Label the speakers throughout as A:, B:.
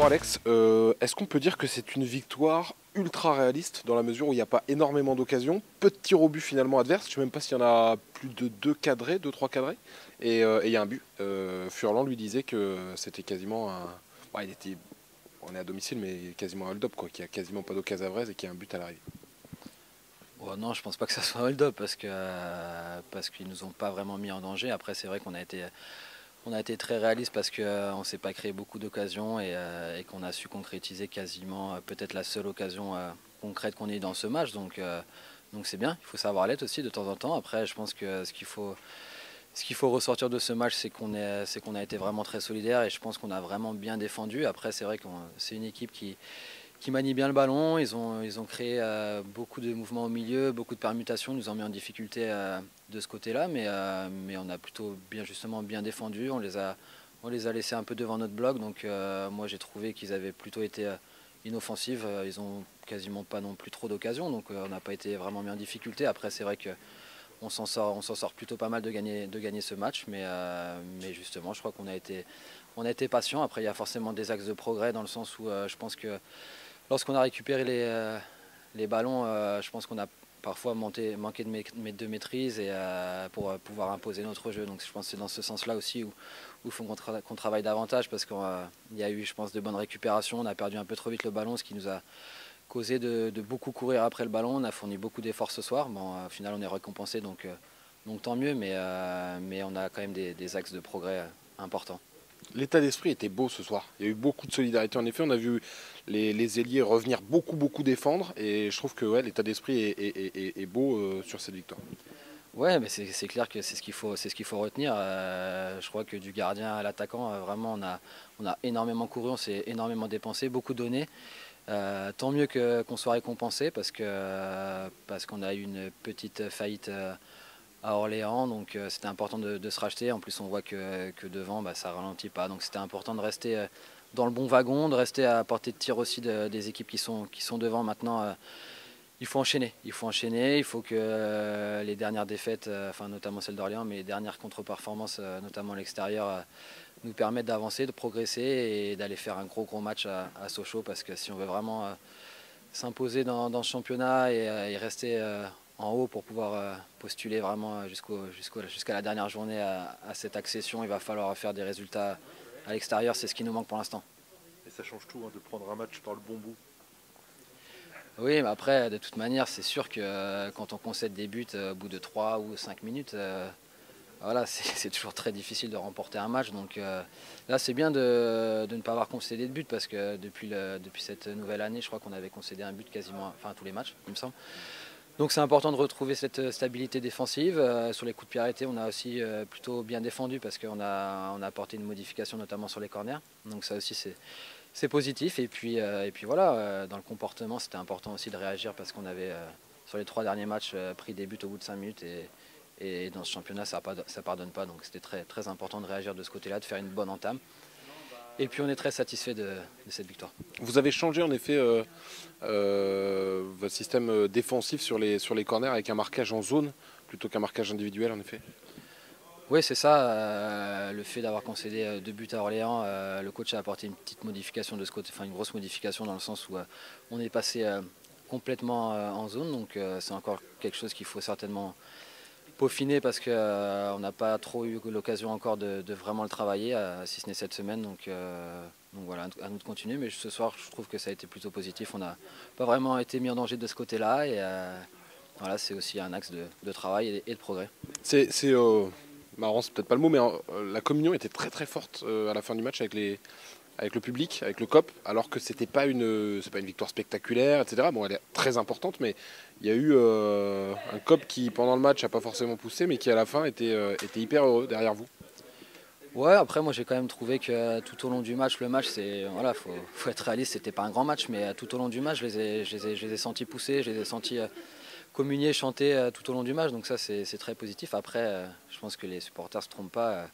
A: Bon Alex, est-ce qu'on peut dire que c'est une victoire ultra réaliste dans la mesure où il n'y a pas énormément d'occasions, peu de tirs au but finalement adverses, je ne sais même pas s'il y en a plus de deux cadrés, deux, trois cadrés, et il y a un but. Furlan lui disait que c'était quasiment un... Ouais, on est à domicile mais quasiment un hold-up quoi, qu'il n'y a quasiment pas d'occasion adverse et qu'il y a un but à l'arrivée.
B: Oh non, je pense pas que ça soit un hold-up parce qu'ils nous ont pas vraiment mis en danger. Après, c'est vrai qu'on a été très réaliste parce qu'on s'est pas créé beaucoup d'occasions et qu'on a su concrétiser quasiment peut-être la seule occasion concrète qu'on ait dans ce match. Donc c'est bien. Il faut savoir l'être aussi de temps en temps. Après, je pense que ce qu'il faut ressortir de ce match, c'est qu'on a été vraiment très solidaire et je pense qu'on a vraiment bien défendu. Après, c'est vrai que c'est une équipe qui manie bien le ballon. Ils ont créé beaucoup de mouvements au milieu, beaucoup de permutations, nous ont mis en difficulté de ce côté-là, mais on a plutôt justement bien défendu. On les a laissés un peu devant notre bloc, donc moi j'ai trouvé qu'ils avaient plutôt été inoffensifs. Ils ont quasiment pas non plus trop d'occasions, donc on n'a pas été vraiment mis en difficulté. Après, c'est vrai que on s'en sort plutôt pas mal de gagner ce match, mais justement, je crois qu'on a été patient. Après, il y a forcément des axes de progrès dans le sens où je pense que lorsqu'on a récupéré les ballons, je pense qu'on a parfois manqué de maîtrise pour pouvoir imposer notre jeu. Donc je pense que c'est dans ce sens-là aussi où il faut qu'on travaille davantage parce qu'il y a eu, je pense, de bonnes récupérations. On a perdu un peu trop vite le ballon, ce qui nous a causé de beaucoup courir après le ballon. On a fourni beaucoup d'efforts ce soir. Bon, au final, on est récompensé, donc tant mieux, mais on a quand même des axes de progrès importants.
A: L'état d'esprit était beau ce soir. Il y a eu beaucoup de solidarité. En effet, on a vu les ailiers revenir beaucoup défendre. Et je trouve que ouais, l'état d'esprit est beau sur cette victoire.
B: Ouais, mais c'est clair que c'est ce qu'il faut retenir. Je crois que du gardien à l'attaquant, vraiment, on a énormément couru, on s'est énormément dépensé, beaucoup donné. Tant mieux qu'on soit récompensé parce qu'on a eu une petite faillite à Orléans, donc c'était important de se racheter. En plus, on voit que devant, bah, ça ralentit pas, donc c'était important de rester dans le bon wagon, de rester à portée de tir aussi des équipes qui sont devant maintenant. Il faut enchaîner, il faut que les dernières défaites, enfin notamment celle d'Orléans, mais les dernières contre-performances, notamment à l'extérieur, nous permettent d'avancer, de progresser et d'aller faire un gros match à Sochaux parce que si on veut vraiment s'imposer dans ce championnat et rester en haut pour pouvoir postuler vraiment jusqu'à la dernière journée à cette accession, il va falloir faire des résultats à l'extérieur, c'est ce qui nous manque pour l'instant.
C: Et ça change tout de prendre un match par le bon bout.
B: Oui, mais après, de toute manière, c'est sûr que quand on concède des buts au bout de 3 ou 5 minutes, voilà, c'est toujours très difficile de remporter un match. Donc là, c'est bien de ne pas avoir concédé de but parce que depuis cette nouvelle année, je crois qu'on avait concédé un but quasiment, enfin tous les matchs, il me semble. Donc c'est important de retrouver cette stabilité défensive. Sur les coups de pied arrêtés, on a aussi plutôt bien défendu parce qu'on a apporté une modification notamment sur les corners. Donc ça aussi c'est positif. Et puis voilà, dans le comportement, c'était important aussi de réagir parce qu'on avait sur les 3 derniers matchs pris des buts au bout de 5 minutes et dans ce championnat ça pardonne pas. Donc c'était très important de réagir de ce côté-là, de faire une bonne entame. Et puis on est très satisfait de cette victoire.
A: Vous avez changé en effet votre système défensif sur les corners avec un marquage en zone plutôt qu'un marquage individuel en effet.
B: Oui, c'est ça. Le fait d'avoir concédé 2 buts à Orléans, le coach a apporté une petite modification de ce côté, enfin une grosse modification dans le sens où on est passé complètement en zone. Donc c'est encore quelque chose qu'il faut certainement peaufiner parce qu'on n'a pas trop eu l'occasion encore de vraiment le travailler, si ce n'est cette semaine. Donc voilà, à nous de continuer. Mais ce soir, je trouve que ça a été plutôt positif. On n'a pas vraiment été mis en danger de ce côté-là. Et voilà, c'est aussi un axe de travail et de progrès.
A: C'est marrant, c'est peut-être pas le mot, mais la communion était très forte à la fin du match avec le public, avec le COP, alors que c'est pas une victoire spectaculaire, etc. Bon, elle est très importante, mais il y a eu un COP qui, pendant le match, n'a pas forcément poussé, mais qui à la fin était hyper heureux derrière vous.
B: Ouais, après moi j'ai quand même trouvé que tout au long du match, le match c'est voilà, faut être réaliste, c'était pas un grand match, mais tout au long du match, je les ai sentis pousser, je les ai sentis communier, chanter tout au long du match, donc ça c'est très positif. Après, je pense que les supporters se trompent pas,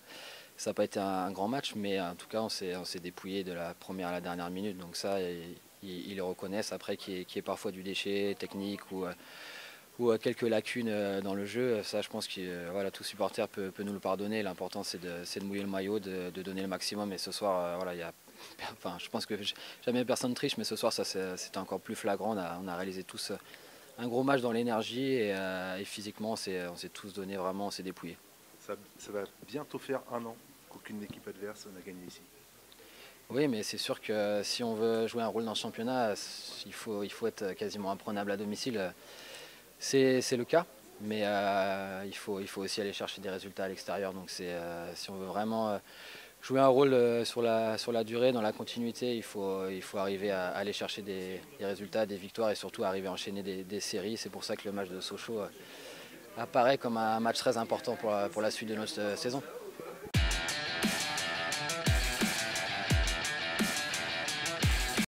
B: ça n'a pas été un grand match, mais en tout cas on s'est dépouillé de la première à la dernière minute, donc ça ils le reconnaissent. Après qu'il y ait parfois du déchet technique ou quelques lacunes dans le jeu. Ça, je pense que voilà, tout supporter peut nous le pardonner. L'important, c'est de mouiller le maillot, de donner le maximum. Et ce soir, voilà, il enfin, je pense que jamais personne triche, mais ce soir, c'était encore plus flagrant. On a réalisé tous un gros match dans l'énergie et physiquement, on s'est tous donné vraiment, on s'est dépouillé.
C: Ça va bientôt faire 1 an qu'aucune équipe adverse n'a gagné ici.
B: Oui, mais c'est sûr que si on veut jouer un rôle dans le championnat, il faut être quasiment imprenable à domicile. C'est le cas, mais il faut aussi aller chercher des résultats à l'extérieur. Donc si on veut vraiment jouer un rôle sur la durée, dans la continuité, il faut arriver à aller chercher des résultats, des victoires et surtout arriver à enchaîner des séries. C'est pour ça que le match de Sochaux apparaît comme un match très important pour la suite de notre saison.